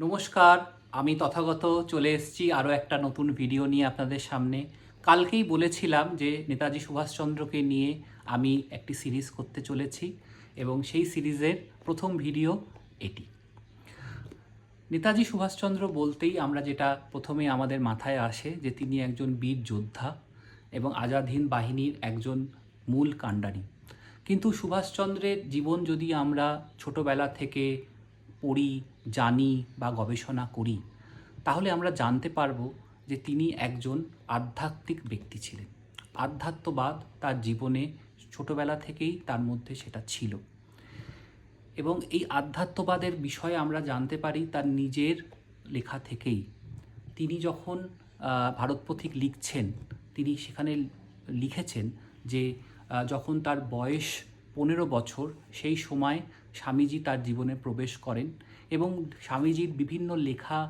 নমস্কার, আমি তথাগত চলে এসেছি আরও একটা নতুন ভিডিও নিয়ে আপনাদের সামনে। কালকেই বলেছিলাম যে নেতাজি সুভাষচন্দ্রকে নিয়ে আমি একটি সিরিজ করতে চলেছি এবং সেই সিরিজের প্রথম ভিডিও এটি। নেতাজি সুভাষচন্দ্র বলতেই আমরা যেটা প্রথমে আমাদের মাথায় আসে যে তিনি একজন বীর যোদ্ধা এবং আজাদ হিন্দ বাহিনীর একজন মূল কাণ্ডারি। কিন্তু সুভাষচন্দ্রের জীবন যদি আমরা ছোটবেলা থেকে পড়ি, জানি বা গবেষণা করি, তাহলে আমরা জানতে পারবো যে তিনি একজন আধ্যাত্মিক ব্যক্তি ছিলেন। আধ্যাত্মবাদ তার জীবনে ছোটবেলা থেকেই তার মধ্যে সেটা ছিল এবং এই আধ্যাত্মবাদের বিষয়ে আমরা জানতে পারি তার নিজের লেখা থেকেই। তিনি যখন ভারতপথিক লিখছেন, তিনি সেখানে লিখেছেন যে যখন তার বয়স 15 বছর, সেই সময় স্বামীজি তার জীবনে প্রবেশ করেন এবং স্বামীজির বিভিন্ন লেখা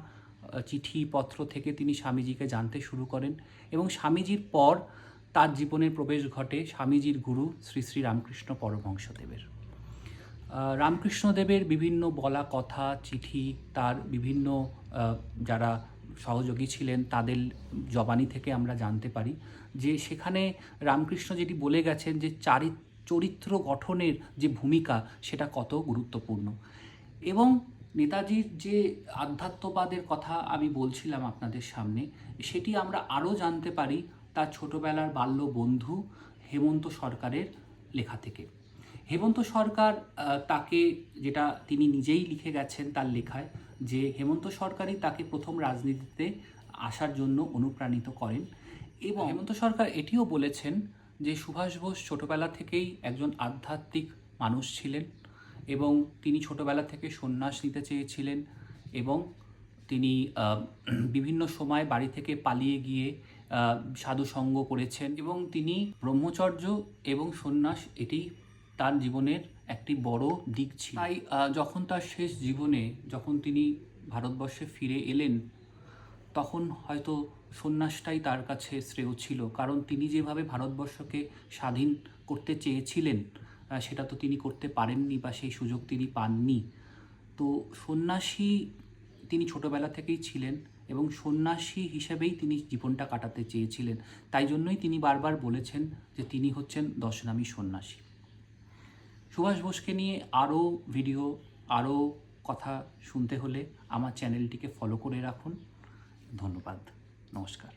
চিঠিপত্র থেকে তিনি স্বামীজিকে জানতে শুরু করেন এবং স্বামীজির পর তার জীবনের প্রবেশ ঘটে স্বামীজির গুরু শ্রী শ্রী রামকৃষ্ণ পরমহংসদেবের। রামকৃষ্ণদেবের বিভিন্ন বলা কথা, চিঠি, তার বিভিন্ন যারা সহযোগী ছিলেন তাদের জবানি থেকে আমরা জানতে পারি যে সেখানে রামকৃষ্ণ যেটি বলে গেছেন যে চরিত্র গঠনের যে ভূমিকা সেটা কত গুরুত্বপূর্ণ। এবং নেতাজির যে আধ্যাত্মবাদের কথা আমি বলছিলাম আপনাদের সামনে, সেটি আমরা আরও জানতে পারি তার ছোটবেলার বাল্য বন্ধু হেমন্ত সরকারের লেখা থেকে। হেমন্ত সরকার তাকে, যেটা তিনি নিজেই লিখে গেছেন তার লেখায়, যে হেমন্ত সরকারই তাকে প্রথম রাজনীতিতে আসার জন্য অনুপ্রাণিত করেন। এবং হেমন্ত সরকার এটিও বলেছেন যে সুভাষ বোস ছোটবেলা থেকেই একজন আধ্যাত্মিক মানুষ ছিলেন এবং তিনি ছোটবেলা থেকে সন্ন্যাস নিতে চেয়েছিলেন এবং তিনি বিভিন্ন সময় বাড়ি থেকে পালিয়ে গিয়ে সাধুসঙ্গ করেছেন এবং তিনি ব্রহ্মচর্য এবং সন্ন্যাস এটি তার জীবনের একটি বড় দিক ছিল। তাই যখন তার শেষ জীবনে যখন তিনি ভারতবর্ষে ফিরে এলেন, তখন হয়তো সন্ন্যাসটাই তার কাছে শ্রেয় ছিল, কারণ তিনি যেভাবে ভারতবর্ষকে স্বাধীন করতে চেয়েছিলেন সেটা তো তিনি করতে পারেননি বা সেই সুযোগ তিনি পাননি। তো সন্ন্যাসী তিনি ছোটবেলা থেকেই ছিলেন এবং সন্ন্যাসী হিসেবেই তিনি জীবনটা কাটাতে চেয়েছিলেন। তাই জন্যই তিনি বারবার বলেছেন যে তিনি হচ্ছেন দশনামী সন্ন্যাসী। সুভাষ বোসকে নিয়ে আরও ভিডিও, আরও কথা শুনতে হলে আমার চ্যানেলটিকে ফলো করে রাখুন। ধন্যবাদ, নমস্কার।